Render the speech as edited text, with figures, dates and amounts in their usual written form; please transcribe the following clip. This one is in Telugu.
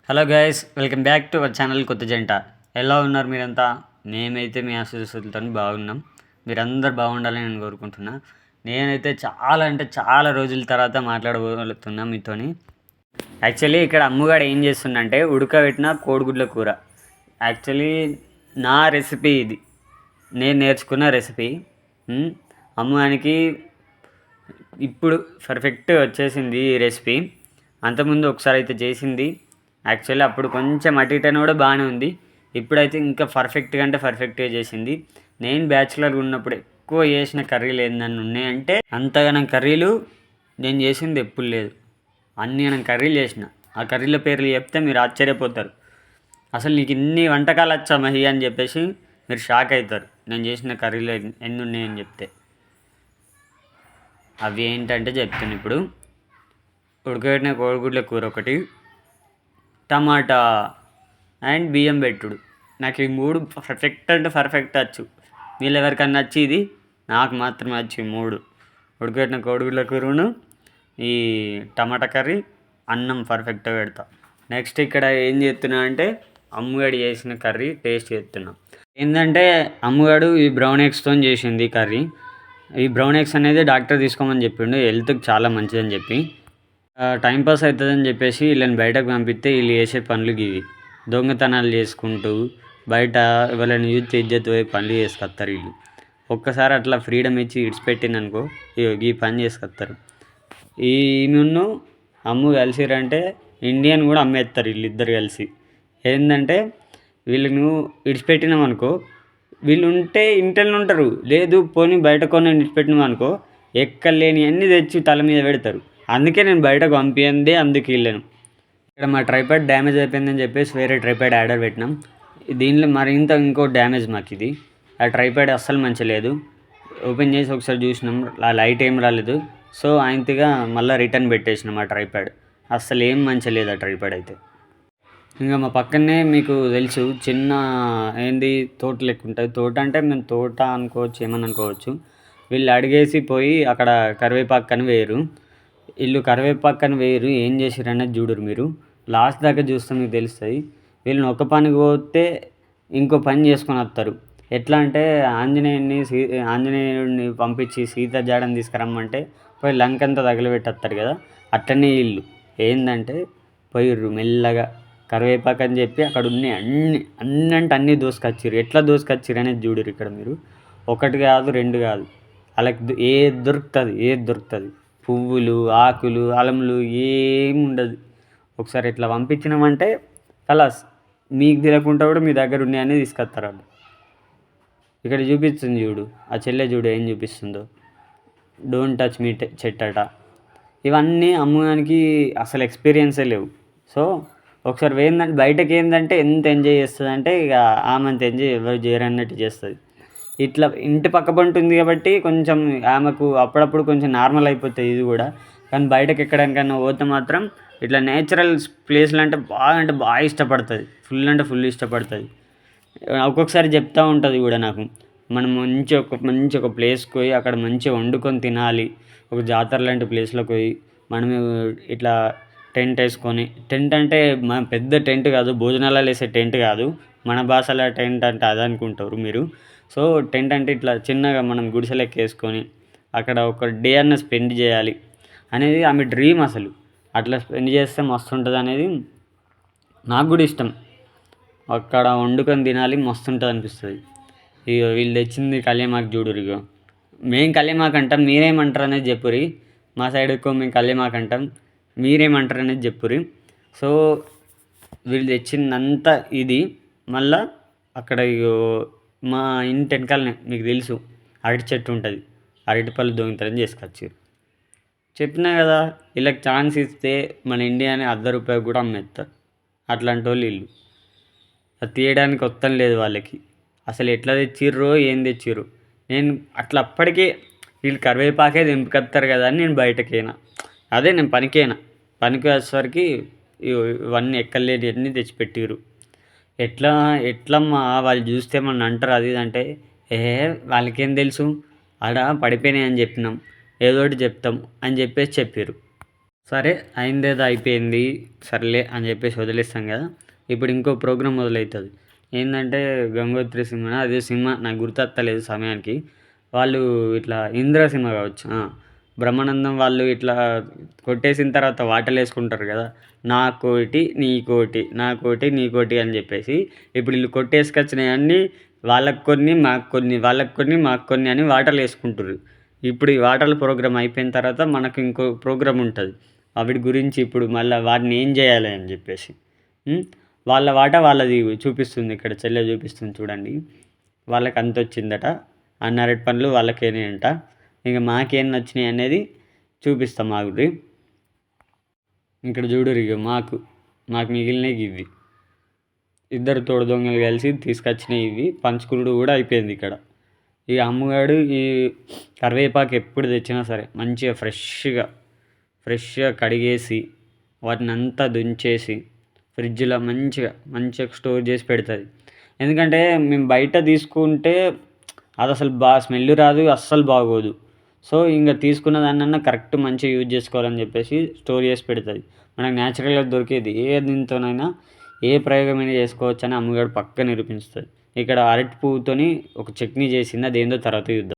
Hello guys, welcome back to our channel కొత్త జంట. ఎలా ఉన్నారు మీరంతా? మేమైతే మీ ఆశీస్సులతో బాగున్నాం. మీరందరూ బాగుండాలని నేను కోరుకుంటున్నా. నేనైతే చాలా రోజుల తర్వాత మాట్లాడబోతున్నా మీతోని. యాక్చువల్లీ ఇక్కడ అమ్మగాడు ఏం చేస్తుందంటే ఉడకబెట్టిన కోడిగుడ్ల కూర. యాక్చువల్లీ నా రెసిపీ ఇది, నేను నేర్చుకున్న రెసిపీ. అమ్మగానికి ఇప్పుడు పర్ఫెక్ట్ వచ్చేసింది ఈ రెసిపీ. అంతకుముందు ఒకసారి అయితే చేసింది. యాక్చువల్లీ అప్పుడు కొంచెం అటు ఇటు కూడా బాగానే ఉంది. ఇప్పుడైతే ఇంకా పర్ఫెక్ట్గా చేసింది. నేను బ్యాచులర్గా ఉన్నప్పుడు ఎక్కువ చేసిన కర్రీలు ఏందని ఉన్నాయంటే అంతగానం కర్రీలు నేను చేసింది ఎప్పుడు లేదు. అన్ని కర్రీలు చేసిన. ఆ కర్రీల పేర్లు చెప్తే మీరు ఆశ్చర్యపోతారు. అసలు నీకు ఇన్ని వంటకాలు వచ్చా మహి అని చెప్పేసి మీరు షాక్ అవుతారు నేను చేసిన కర్రీలు ఎన్ని ఉన్నాయని చెప్తే. అవి ఏంటంటే చెప్తాను ఇప్పుడు. ఉడకబెట్టిన కోడిగుడ్ల కూర ఒకటి, టమాటా అండ్ బియ్యం పెట్టుడు. నాకు ఈ మూడు పర్ఫెక్ట్ వచ్చు. వీళ్ళు ఎవరికన్నా వచ్చి ఇది, నాకు మాత్రమే వచ్చి మూడు. ఉడకబెట్టిన కోడిగుడ్ల కూరను, ఈ టమాటా కర్రీ, అన్నం పర్ఫెక్ట్గా పెడతా. నెక్స్ట్ ఇక్కడ ఏం చేస్తున్నా అంటే అమ్మగాడు చేసిన కర్రీ టేస్ట్ చేస్తున్నా. ఏంటంటే అమ్మగాడు ఈ బ్రౌన్ ఎగ్స్తో చేసింది కర్రీ. ఈ బ్రౌన్ ఎగ్స్ అనేది డాక్టర్ తీసుకోమని చెప్పిండు, హెల్త్కి చాలా మంచిదని చెప్పి. టైంపాస్ అవుతుందని చెప్పేసి వీళ్ళని బయటకు పంపిస్తే వీళ్ళు చేసే పనులు ఇవి. దొంగతనాలు చేసుకుంటూ బయట ఎవరైనా యూత్ ఇజ్జత్ పోయి పనులు చేసుకొస్తారు వీళ్ళు. ఒక్కసారి అట్లా ఫ్రీడమ్ ఇచ్చి ఇడిచిపెట్టిందనుకో ఈ పని చేసుకొస్తారు. ఈమెను అమ్ము కలిసిరంటే ఇండియన్ కూడా అమ్మేస్తారు వీళ్ళిద్దరు కలిసి. ఏంటంటే వీళ్ళను ఇడిచిపెట్టినామనుకో, వీళ్ళు ఉంటే ఇంటర్లో ఉంటారు, లేదు పోనీ బయట కొన్ని ఇడిచిపెట్టినామనుకో ఎక్కలేని అన్నీ తెచ్చి తల మీద పెడతారు. అందుకే నేను బయటకు పంపించింది, అందుకు వెళ్ళాను. ఇక్కడ మా ట్రైపాడ్ డ్యామేజ్ అయిపోయిందని చెప్పేసి వేరే ట్రైపాడ్ ఆర్డర్ పెట్టినాం. దీనిలో మరింత ఇంకో డ్యామేజ్ మాకు ఇది. ఆ ట్రైపాడ్ అస్సలు మంచిగా లేదు. ఓపెన్ చేసి ఒకసారి చూసినాం, ఆ లైట్ ఏం రాలేదు. సో ఆయనగా మళ్ళీ రిటర్న్ పెట్టేసినాం ఆ ట్రైపాడ్. అస్సలు ఏం మంచిగా లేదు ఆ ట్రైపాడ్ అయితే. ఇంకా మా పక్కనే మీకు తెలుసు చిన్న ఏంది తోట లెక్క ఉంటుంది. తోట అంటే మేము తోట అనుకోవచ్చు, ఏమని అనుకోవచ్చు. వీళ్ళు అడిగేసి పోయి అక్కడ కరివేపాకు అని వేయరు. వీళ్ళు కరివేపాకు వేయరు, ఏం చేసిర్రు అనేది చూడరు. మీరు లాస్ట్ దాకా చూస్తే మీకు తెలుస్తుంది. వీళ్ళని ఒక పనికి పోతే ఇంకో పని చేసుకొని వస్తారు. ఎట్లా అంటే ఆంజనేయుడిని పంపించి సీత జాడని తీసుకురమ్మంటే పోయి లంకంతా తగిలిపెట్టేస్తారు కదా, అట్టనే వీళ్ళు ఏంటంటే పోయిర్రు మెల్లగా కరివేపాకు అని చెప్పి అక్కడ ఉన్నాయి అన్నీ అంటే అన్నీ దోసుకొచ్చిర్రు. ఎట్లా దోసుకొచ్చిర్రు అనేది చూడరు ఇక్కడ మీరు. ఒకటి కాదు, రెండు కాదు, వాళ్ళకి ఏది దొరుకుతుంది. పువ్వులు, ఆకులు, అలములు ఏమి ఉండదు. ఒకసారి ఇట్లా పంపించినామంటే కలాస్, మీకు తెలియకుండా కూడా మీ దగ్గర ఉన్నాయని తీసుకొస్తారు వాళ్ళు. ఇక్కడ చూపిస్తుంది చూడు, ఆ చెల్లె చూడు ఏం చూపిస్తుందో, డోంట్ టచ్ మీ చెట్టట. ఇవన్నీ అమ్మడానికి అసలు ఎక్స్పీరియన్సే లేవు. సో ఒకసారి ఏంటంటే బయటకి ఏంటంటే ఎంత ఎంజాయ్ చేస్తుంది అంటే ఇక ఆమె అంత ఎంజాయ్ ఎవరు చేయరన్నట్టు చేస్తుంది. ఇట్లా ఇంటి పక్క పంట ఉంది కాబట్టి కొంచెం ఆమెకు అప్పుడప్పుడు కొంచెం నార్మల్ అయిపోతుంది ఇది కూడా. కానీ బయటకు ఎక్కడానికన్నా పోతే మాత్రం ఇట్లా నేచురల్ ప్లేస్లు అంటే బాగా ఇష్టపడుతుంది. ఫుల్ ఇష్టపడుతుంది. ఒక్కొక్కసారి చెప్తూ ఉంటుంది కూడా నాకు, మనం మంచి ఒక ప్లేస్కి పోయి అక్కడ మంచిగా వండుకొని తినాలి. ఒక జాతర లాంటి ప్లేస్లోకి పోయి మనం ఇట్లా టెంట్ వేసుకొని, టెంట్ అంటే మన పెద్ద టెంట్ కాదు, భోజనాలు వేసే టెంట్ కాదు, మన భాషలో టెంట్ అంటే అది అనుకుంటారు మీరు. సో టెంట్ అంటే ఇట్లా చిన్నగా మనం గుడిసెలెక్క వేసుకొని అక్కడ ఒక డే అన్న స్పెండ్ చేయాలి అనేది ఆమె డ్రీమ్. అసలు అట్లా స్పెండ్ చేస్తే మస్తు ఉంటుంది అనేది నాకు కూడా ఇష్టం. అక్కడ వండుకొని తినాలి, మస్తు ఉంటుంది అనిపిస్తుంది. ఇక వీళ్ళు తెచ్చింది కళ్యామాకు చూడురు. ఇక మేము కళ్యామాకు అంటాం, మీరేమంటారు అనేది చెప్పురి. మా సైడ్ ఎక్కువ మేము కళ్యామాకు అంటాం, మీరేమంటారు అనేది చెప్పురి. సో వీళ్ళు తెచ్చిందంతా ఇది. మళ్ళా అక్కడ మా ఇంటి వెనకాలనే మీకు తెలుసు అరటి చెట్టు ఉంటుంది, అరటిపళ్ళు దొంగతనం చేసుకొచ్చారు. చెప్పినా కదా, వీళ్ళకి ఛాన్స్ ఇస్తే మన ఇండియాని ₹1 కూడా అమ్మేస్తారు. అట్లాంటి వాళ్ళు వీళ్ళు. అది తీయడానికి వత్తం లేదు వాళ్ళకి. అసలు ఎట్లా తెచ్చిర్రో ఏం తెచ్చిర్రు. నేను అట్లా అప్పటికే వీళ్ళు కరివేపాకే తెంపుకొస్తారు కదా అని నేను బయటకైనా, అదే నేను పనికి వచ్చేసరికి ఇవన్నీ ఎక్కలేని అన్నీ తెచ్చిపెట్టిర్రు. ఎట్లమ్మా వాళ్ళు చూస్తే మన అంటారు అది ఇది అంటే, వాళ్ళకేం తెలుసు, ఆడ పడిపోయినాయి అని చెప్పినాం, ఏదో ఒకటి చెప్తాం అని చెప్పేసి చెప్పారు. సరే అయిందేదో అయిపోయింది సర్లే అని చెప్పేసి వదిలేస్తాం కదా. ఇప్పుడు ఇంకో ప్రోగ్రామ్ మొదలవుతుంది. ఏంటంటే గంగోత్రి సినిమా, అదే సినిమా నాకు గుర్తొత్తలేదు సమయానికి. వాళ్ళు ఇట్లా ఇంద్ర సినిమా కావచ్చు, బ్రహ్మానందం వాళ్ళు ఇట్లా కొట్టేసిన తర్వాత వాటలు వేసుకుంటారు కదా, నాకోటి నీకోటి నాకోటి నీకోటి అని చెప్పేసి. ఇప్పుడు వీళ్ళు కొట్టేసుకొచ్చినాయన్నీ వాళ్ళకి కొన్ని మాకు కొన్ని, వాళ్ళకి కొన్ని మాకు కొన్ని అని వాటలు వేసుకుంటారు. ఇప్పుడు ఈ వాటల ప్రోగ్రామ్ అయిపోయిన తర్వాత మనకు ఇంకో ప్రోగ్రామ్ ఉంటుంది. వాటి గురించి ఇప్పుడు మళ్ళీ వాటిని ఏం చేయాలి అని చెప్పేసి వాళ్ళ వాట వాళ్ళది చూపిస్తుంది. ఇక్కడ చెల్లె చూపిస్తుంది చూడండి. వాళ్ళకి అంత వచ్చిందట, ఆ నరటి పనులు వాళ్ళకేనే అంట. ఇక మాకేం నచ్చినాయి అనేది చూపిస్తాం ఆగురి. ఇక్కడ చూడరు, ఇక మాకు మిగిలినవి ఇవి. ఇద్దరు తోడు దొంగలు కలిసి తీసుకొచ్చినాయి ఇవి. పంచుకునుడు కూడా అయిపోయింది ఇక్కడ. ఈ అమ్మగాడు ఈ కరివేపాకు ఎప్పుడు తెచ్చినా సరే మంచిగా ఫ్రెష్గా కడిగేసి వాటిని అంతా దుంచేసి ఫ్రిడ్జ్లో మంచిగా స్టోర్ చేసి పెడుతుంది. ఎందుకంటే మేము బయట తీసుకుంటే అది అసలు స్మెల్ రాదు, అస్సలు బాగోదు. సో ఇంకా తీసుకున్న దాన్నన్నా కరెక్ట్ మంచిగా యూజ్ చేసుకోవాలని చెప్పేసి స్టోర్ చేసి పెడుతుంది. మనకు న్యాచురల్గా దొరికేది ఏ దీంతోనైనా ఏ ప్రయోగమైనా చేసుకోవచ్చు అని అమ్మగారు పక్క నిరూపిస్తుంది. ఇక్కడ అరటి పువ్వుతోని ఒక చట్నీ చేసింది, అదేందో తర్వాత చూద్దాం.